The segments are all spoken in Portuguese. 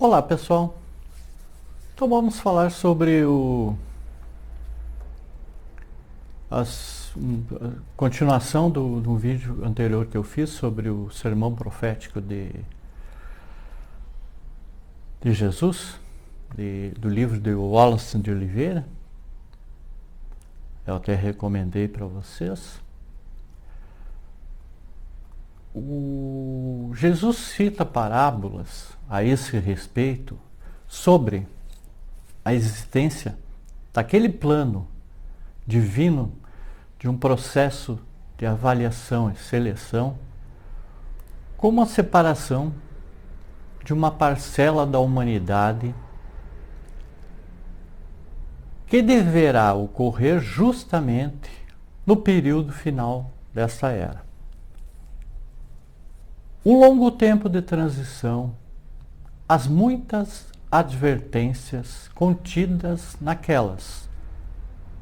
Olá pessoal, então vamos falar sobre a continuação do vídeo anterior que eu fiz sobre o sermão profético de Jesus, do livro de Wallace de Oliveira. Eu até recomendei para vocês. Jesus cita parábolas a esse respeito sobre a existência daquele plano divino de um processo de avaliação e seleção, como a separação de uma parcela da humanidade que deverá ocorrer justamente no período final dessa era. O longo tempo de transição, as muitas advertências contidas naquelas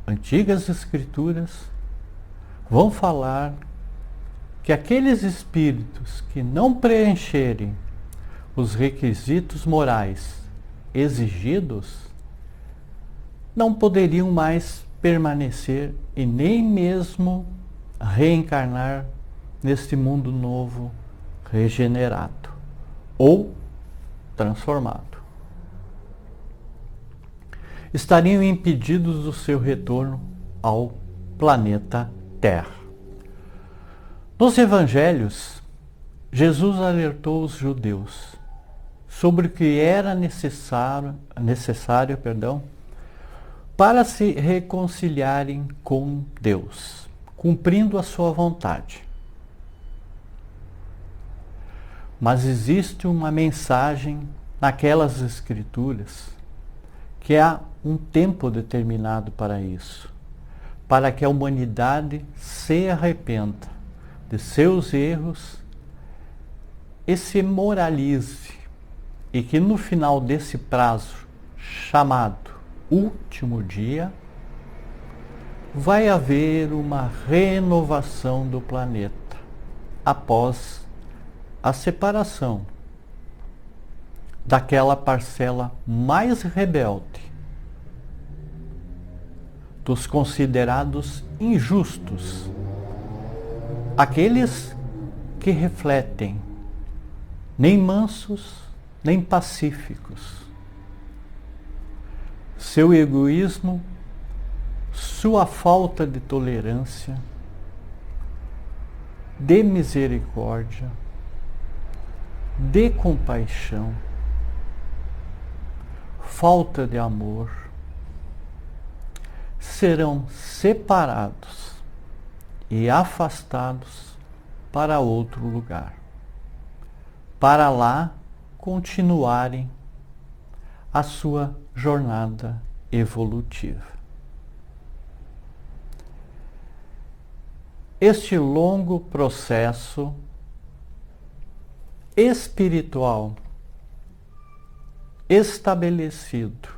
antigas escrituras vão falar que aqueles espíritos que não preencherem os requisitos morais exigidos não poderiam mais permanecer e nem mesmo reencarnar neste mundo novo regenerado ou transformado. Estariam impedidos do seu retorno ao planeta Terra. Nos evangelhos, Jesus alertou os judeus sobre o que era necessário para se reconciliarem com Deus, cumprindo a sua vontade. Mas existe uma mensagem naquelas escrituras que há um tempo determinado para isso, para que a humanidade se arrependa de seus erros e se moralize, e que no final desse prazo, chamado último dia, vai haver uma renovação do planeta após a separação daquela parcela mais rebelde, dos considerados injustos, aqueles que refletem nem mansos nem pacíficos, seu egoísmo, sua falta de tolerância, de misericórdia, de compaixão, falta de amor, serão separados e afastados para outro lugar, para lá continuarem a sua jornada evolutiva. Este longo processo espiritual estabelecido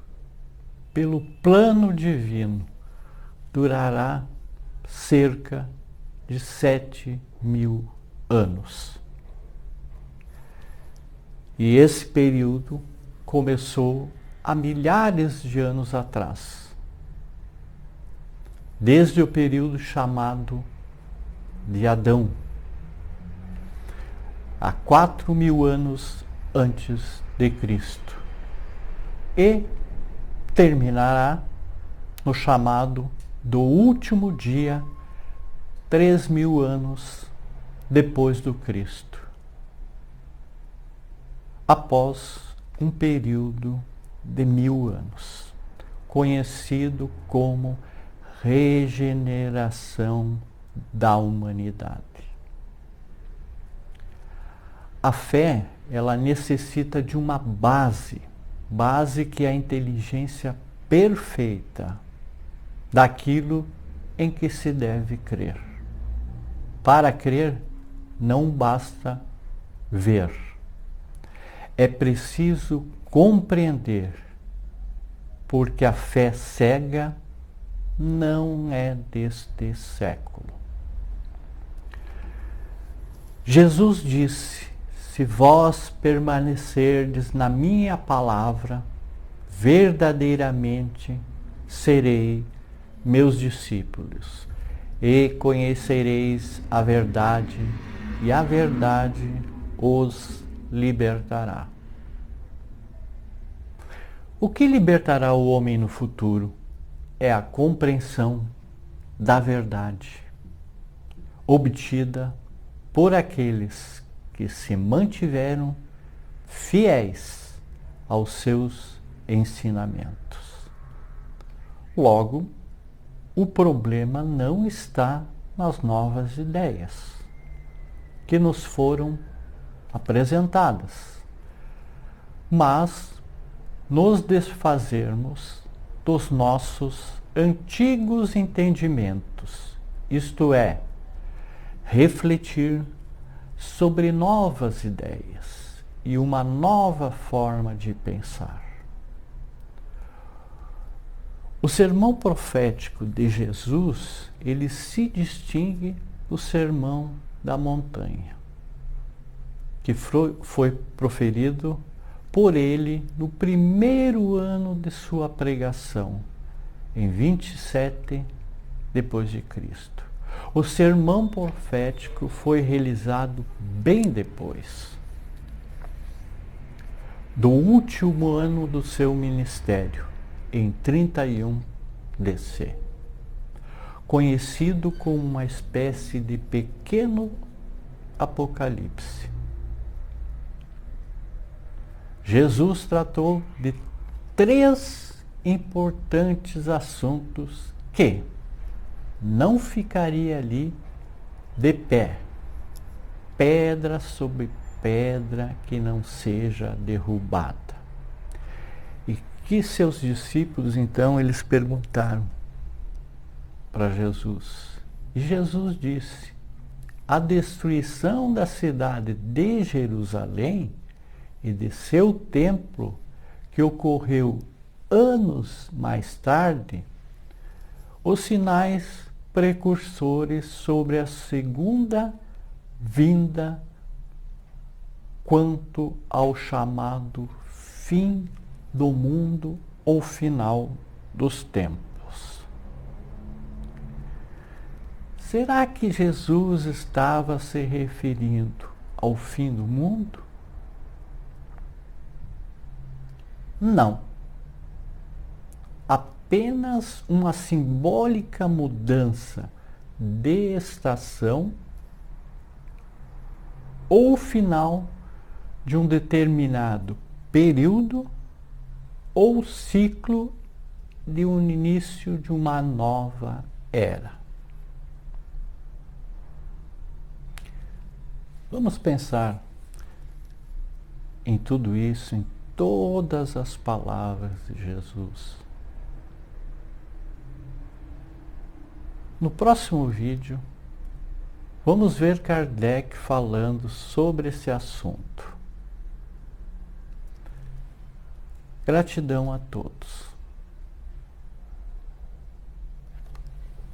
pelo plano divino durará cerca de 7.000 anos. E esse período começou há milhares de anos atrás, desde o período chamado de Adão, há 4.000 anos antes de Cristo, e terminará no chamado do último dia, 3.000 anos depois do Cristo, após um período de 1.000 anos, conhecido como regeneração da humanidade. A fé, ela necessita de uma base que é a inteligência perfeita daquilo em que se deve crer. Para crer, não basta ver. É preciso compreender, porque a fé cega não é deste século. Jesus disse: se vós permanecerdes na minha palavra, verdadeiramente serei meus discípulos, e conhecereis a verdade, e a verdade os libertará. O que libertará o homem no futuro é a compreensão da verdade, obtida por aqueles que se mantiveram fiéis aos seus ensinamentos. Logo, o problema não está nas novas ideias que nos foram apresentadas, mas nos desfazermos dos nossos antigos entendimentos, isto é, refletir sobre novas ideias e uma nova forma de pensar. O sermão profético de Jesus, ele se distingue do sermão da montanha, que foi proferido por ele no primeiro ano de sua pregação, em 27 depois de Cristo. O sermão profético foi realizado bem depois do último ano do seu ministério, em 31 DC, conhecido como uma espécie de pequeno Apocalipse. Jesus tratou de 3 importantes assuntos que não ficaria ali de pé, pedra sobre pedra que não seja derrubada. E que seus discípulos, então, eles perguntaram para Jesus. E Jesus disse: a destruição da cidade de Jerusalém e de seu templo, que ocorreu anos mais tarde, os sinais precursores sobre a segunda vinda quanto ao chamado fim do mundo ou final dos tempos. Será que Jesus estava se referindo ao fim do mundo? Não. Apenas uma simbólica mudança de estação ou final de um determinado período ou ciclo de um início de uma nova era. Vamos pensar em tudo isso, em todas as palavras de Jesus. No próximo vídeo, vamos ver Kardec falando sobre esse assunto. Gratidão a todos.